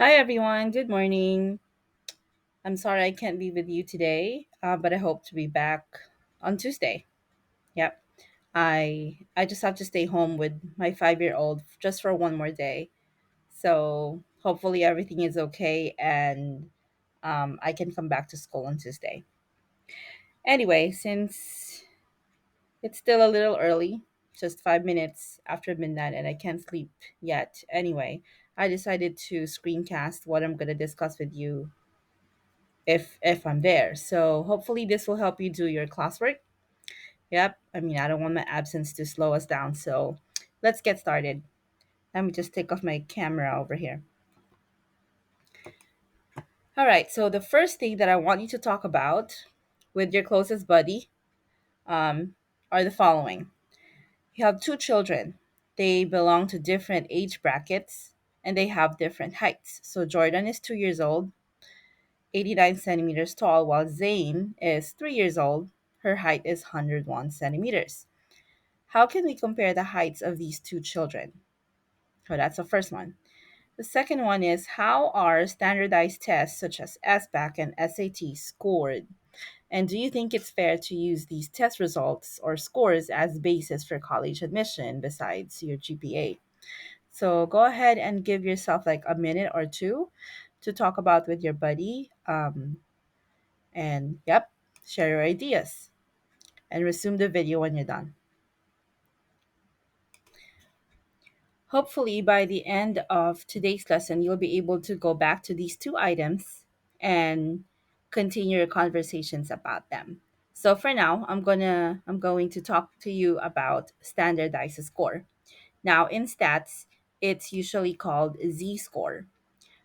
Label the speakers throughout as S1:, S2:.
S1: Hi everyone, good morning. I'm sorry I can't be with you today, but I hope to be back on Tuesday. Yep, I just have to stay home with my 5 year old just for one more day. So hopefully everything is okay and I can come back to school on Tuesday. Anyway, since it's still a little early, just 5 minutes after midnight, and I can't sleep yet. Anyway, I decided to screencast what I'm gonna discuss with you if I'm there. So hopefully this will help you do your classwork. Yep. I mean, I don't want my absence to slow us down. So let's get started. Let me just take off my camera over here. All right. So the first thing that I want you to talk about with your closest buddy um, are the following. You have two children. They belong to different age brackets and they have different heights. So Jordan is 2 years old, 89 centimeters tall, while Zane is 3 years old. Her height is 101 centimeters. How can we compare the heights of these two children? So that's the first one. The second one is how are standardized tests such as SBAC and SAT scored? And do you think it's fair to use these test results or scores as basis for college admission besides your GPA? So go ahead and give yourself like a minute or two to talk about with your buddy. And yep, share your ideas and resume the video when you're done. Hopefully, by the end of today's lesson, you'll be able to go back to these two items and continue your conversations about them. So for now, I'm going to talk to you about standardized score. Now, in stats, it's usually called Z score.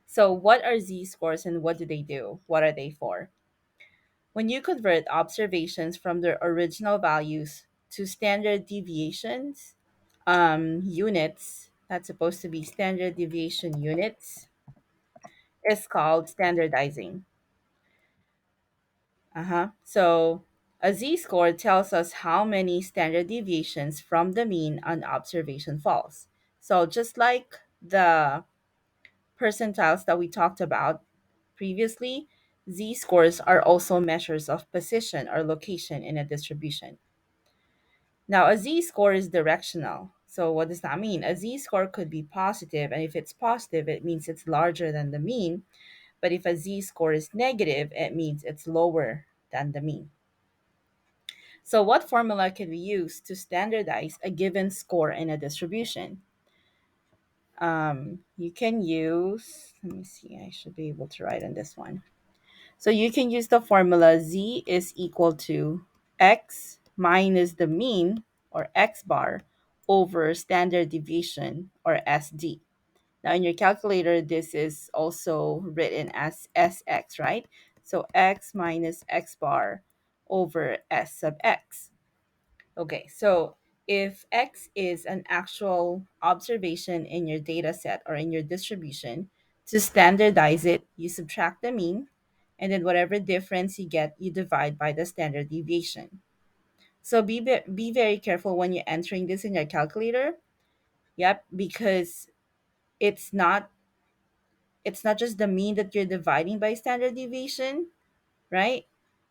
S1: So, what are Z scores and what do they do? What are they for? When you convert observations from their original values to standard deviations, units, that's supposed to be standard deviation units, is called standardizing. So a z-score tells us how many standard deviations from the mean an observation falls. So just like the percentiles that we talked about previously, z-scores are also measures of position or location in a distribution. Now, a z-score is directional. So, what does that mean? A z-score could be positive, and if it's positive, it means it's larger than the mean. But if a z-score is negative, it means it's lower than the mean. So, what formula can we use to standardize a given score in a distribution? You can use, let me see, I should be able to write on this one. So, you can use the formula z is equal to x minus the mean or x bar over standard deviation or SD. Now, in your calculator, this is also written as SX, right? So x minus x bar over S sub x. Okay, so if x is an actual observation in your data set or in your distribution, to standardize it, you subtract the mean, and then whatever difference you get, you divide by the standard deviation. So be very careful when you're entering this in your calculator. Yep, because it's not it's not just the mean that you're dividing by standard deviation, right?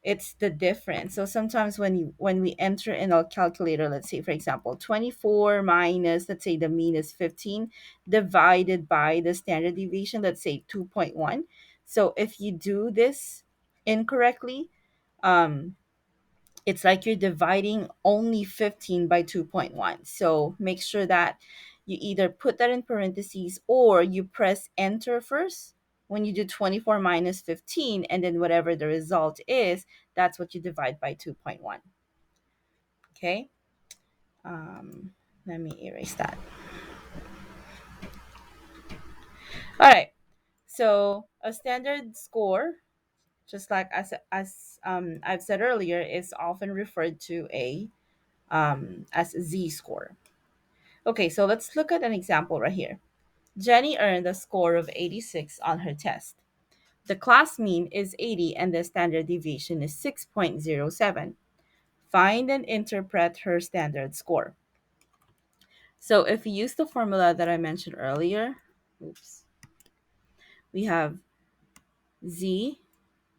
S1: It's the difference. So sometimes when we enter in our calculator, let's say for example 24 minus, let's say the mean is 15 divided by the standard deviation, let's say 2.1. So if you do this incorrectly, um it's like you're dividing only 15 by 2.1. So make sure that you either put that in parentheses or you press enter first when you do 24 minus 15, and then whatever the result is, that's what you divide by 2.1. Okay. Let me erase that. All right. So a standard score, just like as I've said earlier, is often referred to a as z score. Okay, so let's look at an example right here. Jenny earned a score of 86 on her test. The class mean is 80 and the standard deviation is 6.07. Find and interpret her standard score. So if we use the formula that I mentioned earlier, oops, we have Z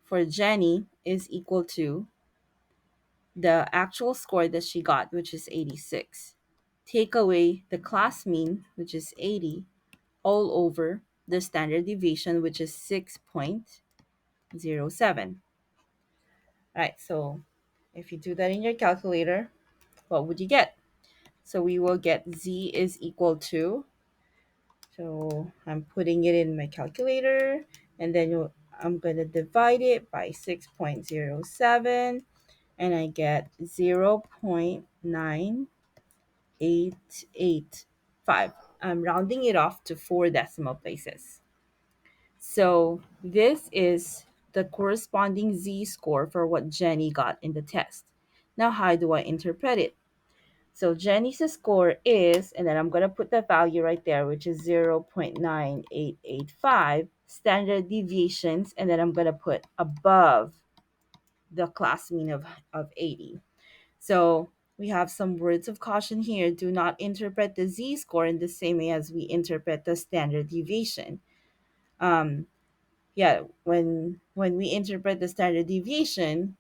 S1: for Jenny is equal to the actual score that she got, which is 86. Take away the class mean, which is 80, all over the standard deviation, which is 6.07. All right, so if you do that in your calculator, what would you get? So we will get Z is equal to, so I'm putting it in my calculator, and then I'm going to divide it by 6.07, and I get 0.9885. I'm rounding it off to 4 decimal places. So this is the corresponding z-score for what Jenny got in the test. Now, how do I interpret it? So Jenny's score is, and then I'm going to put the value right there, which is 0.9885 standard deviations, and then I'm going to put above the class mean of 80. So we have some words of caution here. Do not interpret the z-score in the same way as we interpret the standard deviation. Um, yeah, when we interpret the standard deviation,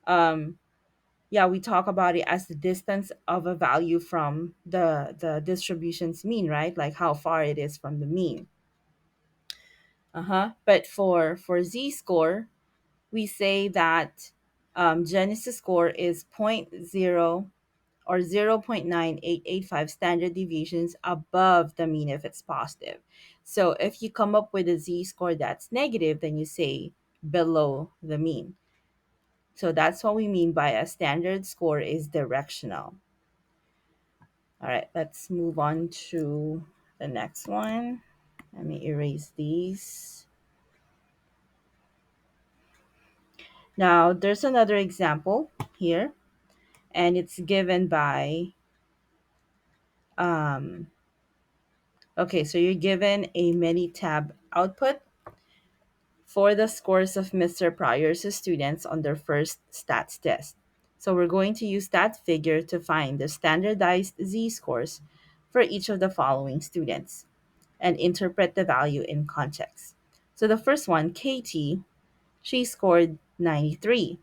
S1: um, yeah, we talk about it as the distance of a value from the distribution's mean, right? Like how far it is from the mean. But for z-score, we say that Genesis score is point zero or 0.9885 standard deviations above the mean if it's positive. So if you come up with a z-score that's negative, then you say below the mean. So that's what we mean by a standard score is directional. All right, let's move on to the next one. Let me erase these. Now, there's another example here, and it's given by, um, okay, so you're given a Minitab output for the scores of Mr. Pryor's students on their first stats test. So we're going to use that figure to find the standardized z-scores for each of the following students and interpret the value in context. So the first one, Katie, she scored 93.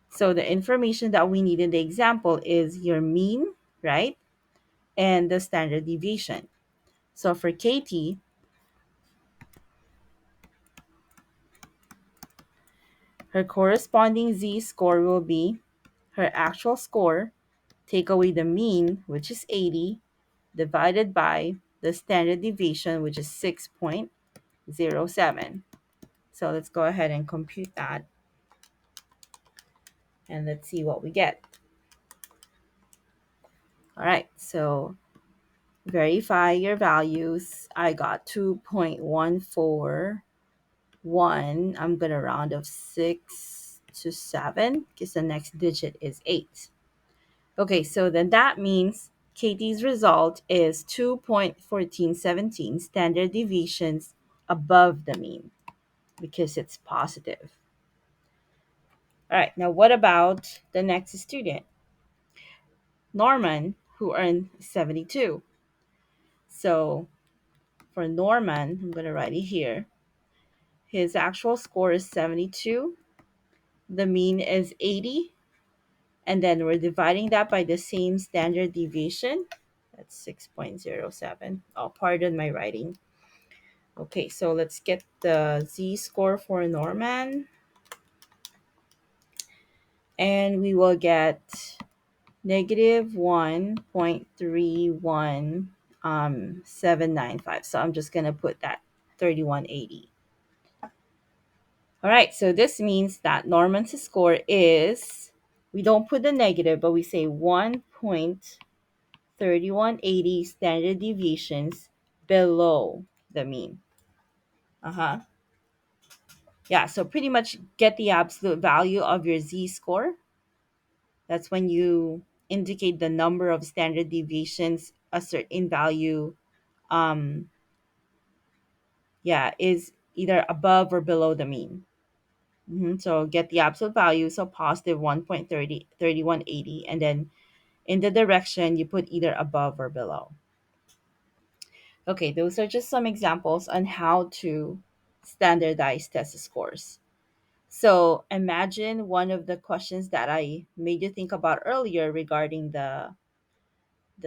S1: So the information that we need in the example is your mean, right? And the standard deviation. So for Katie, her corresponding z-score will be her actual score, take away the mean, which is 80, divided by the standard deviation, which is 6.07. So let's go ahead and compute that, and let's see what we get. All right, so verify your values. I got 2.141. I'm going to round of 6 to 7 because the next digit is 8. Okay, so then that means Katie's result is 2.1417 standard deviations above the mean because it's positive. All right, now what about the next student? Norman, who earned 72. So for Norman, I'm going to write it here. His actual score is 72. The mean is 80. And then we're dividing that by the same standard deviation. That's 6.07. Oh, pardon my writing. Okay, so let's get the z-score for Norman. And we will get negative 1.31795. So I'm just going to put that 3180. All right, so this means that Norman's score is, we don't put the negative, but we say 1.3180 standard deviations below the mean. Yeah, so pretty much get the absolute value of your z-score. That's when you indicate the number of standard deviations a certain value um yeah is either above or below the mean. So get the absolute value, so positive 1.3180, and then in the direction you put either above or below. Okay, those are just some examples on how to standardize test scores. So imagine one of the questions that I made you think about earlier regarding the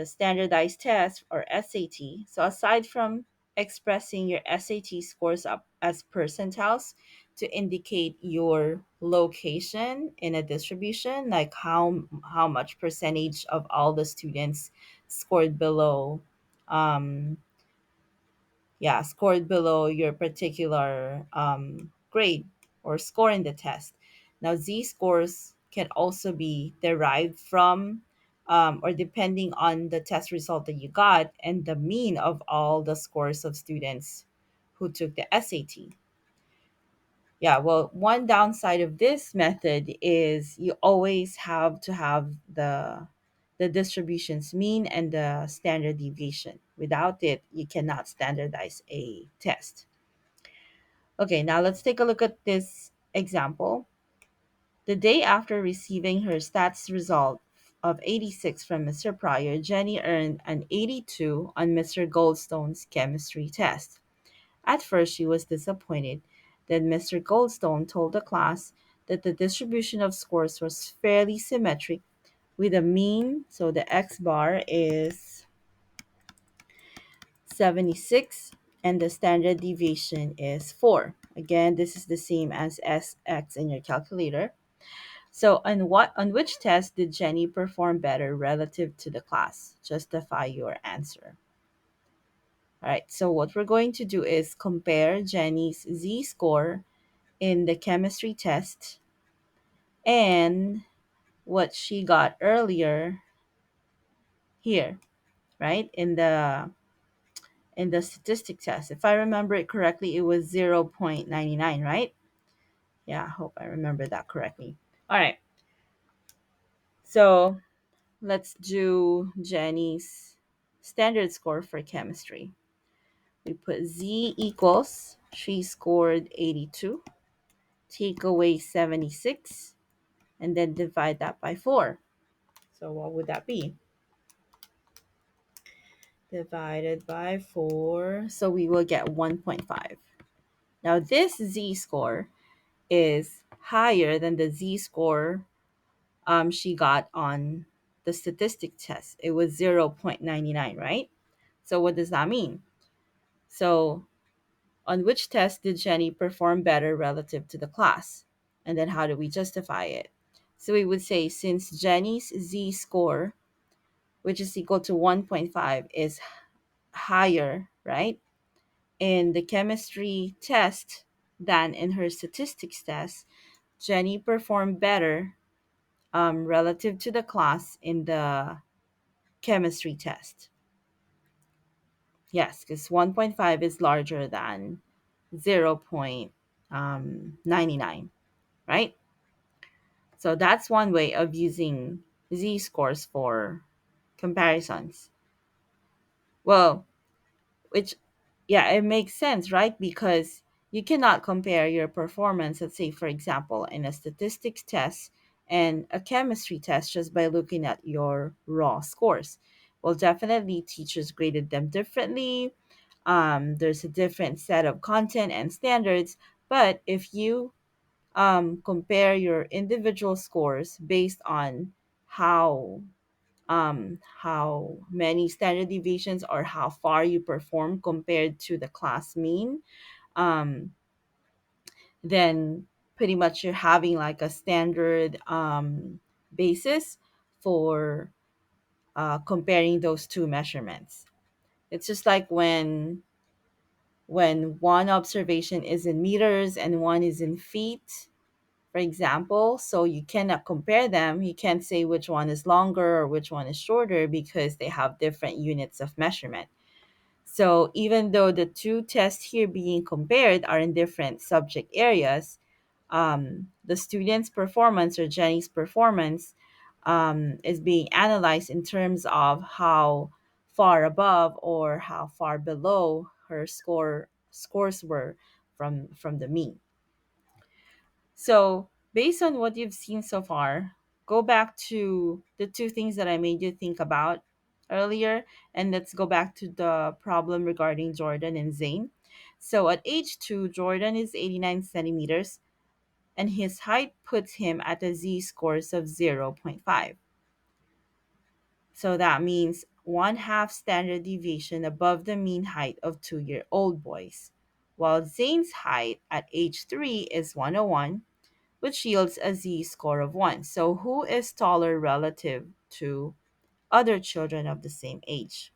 S1: standardized test or SAT. So aside from expressing your SAT scores up as percentiles to indicate your location in a distribution, like how much percentage of all the students scored below um, scored below your particular grade or score in the test. Now, Z scores can also be derived from or depending on the test result that you got and the mean of all the scores of students who took the SAT. Yeah, well, one downside of this method is you always have to have the distributions mean and the standard deviation. Without it, you cannot standardize a test. Okay, now let's take a look at this example. The day after receiving her stats result of 86 from Mr. Pryor, Jenny earned an 82 on Mr. Goldstone's chemistry test. At first, she was disappointed. Then Mr. Goldstone told the class that the distribution of scores was fairly symmetric with a mean, so the x bar is 76 and the standard deviation is 4. Again, this is the same as SX in your calculator. So, on which test did Jenny perform better relative to the class? Justify your answer. All right, so what we're going to do is compare Jenny's Z score in the chemistry test and what she got earlier here, right? In the statistic test. If I remember it correctly, it was 0.99, right? Yeah, I hope I remember that correctly. All right. So, let's do Jenny's standard score for chemistry. We put Z equals, she scored 82, take away 76, and then divide that by 4. So what would that be? Divided by 4. So we will get 1.5. Now this Z score is higher than the Z score she got on the statistic test. It was 0.99, right? So what does that mean? So on which test did Jenny perform better relative to the class? And then how do we justify it? So we would say since Jenny's Z score, which is equal to 1.5, is higher, right, in the chemistry test than in her statistics test, Jenny performed better relative to the class in the chemistry test. Yes, because 1.5 is larger than 0.99, right? So that's one way of using Z scores for comparisons. Well, which, yeah, it makes sense, right? Because you cannot compare your performance, let's say, for example, in a statistics test and a chemistry test just by looking at your raw scores. Well, definitely teachers graded them differently. There's a different set of content and standards. But if you compare your individual scores based on how many standard deviations or how far you perform compared to the class mean, um, then pretty much you're having like a standard basis for comparing those two measurements. It's just like when one observation is in meters and one is in feet, for example. So you cannot compare them. You can't say which one is longer or which one is shorter because they have different units of measurement. So even though the two tests here being compared are in different subject areas, the student's performance or Jenny's performance is being analyzed in terms of how far above or how far below her scores were from the mean. So, based on what you've seen so far, go back to the two things that I made you think about. earlier. And let's go back to the problem regarding Jordan and Zane. So at age 2, Jordan is 89 centimeters, and his height puts him at a z scores of zero point 0.5. So that means one half standard deviation above the mean height of 2-year-old boys. While Zane's height at age 3 is 101, which yields a z score of 1. So who is taller relative to other children of the same age?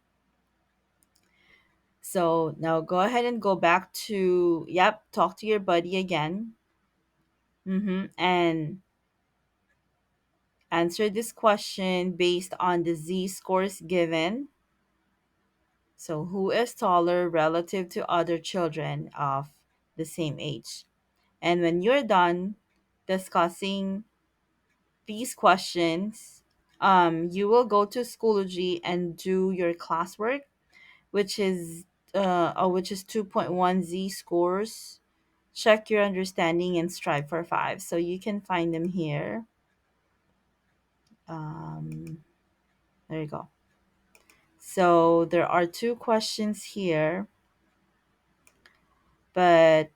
S1: So now go ahead and go back to, yep, talk to your buddy again. And answer this question based on the z scores given. So, who is taller relative to other children of the same age? And when you're done discussing these questions, you will go to Schoology and do your classwork, which is which is 2.1 Z scores. Check your understanding and strive for 5. So you can find them here. Um, there you go. So there are two questions here, but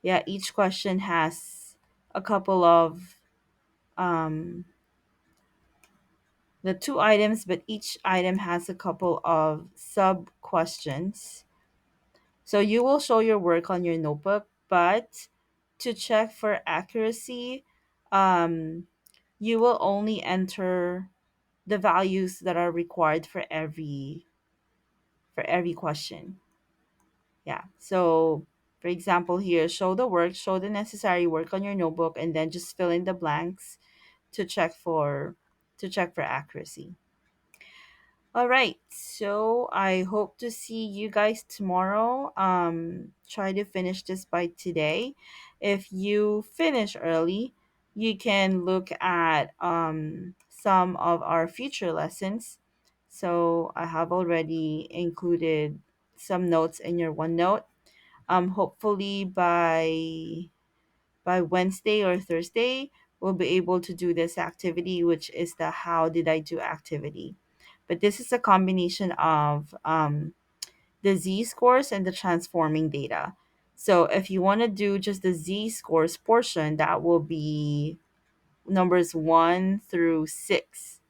S1: yeah, each question has a couple of um, the two items, but each item has a couple of sub questions. So you will show your work on your notebook, but to check for accuracy, um, you will only enter the values that are required for every question. Yeah. So, for example, here, show the work, show the necessary work on your notebook, and then just fill in the blanks to check for accuracy. All right. So I hope to see you guys tomorrow. Try to finish this by today. If you finish early, you can look at some of our future lessons. So I have already included some notes in your OneNote. Hopefully by Wednesday or Thursday, we'll be able to do this activity, which is the how did I do activity. But this is a combination of the z scores and the transforming data. So if you want to do just the z scores portion, that will be numbers 1 through 6.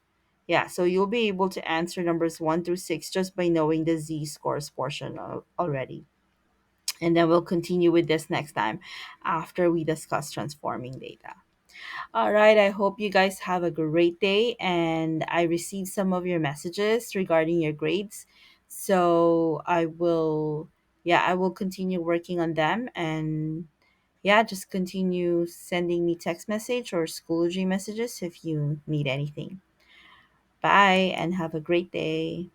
S1: Yeah, so you'll be able to answer numbers 1 through 6 just by knowing the z scores portion already. And then we'll continue with this next time after we discuss transforming data. All right, I hope you guys have a great day. And I received some of your messages regarding your grades. So I will continue working on them. And yeah, just continue sending me text message or Schoology messages if you need anything. Bye and have a great day.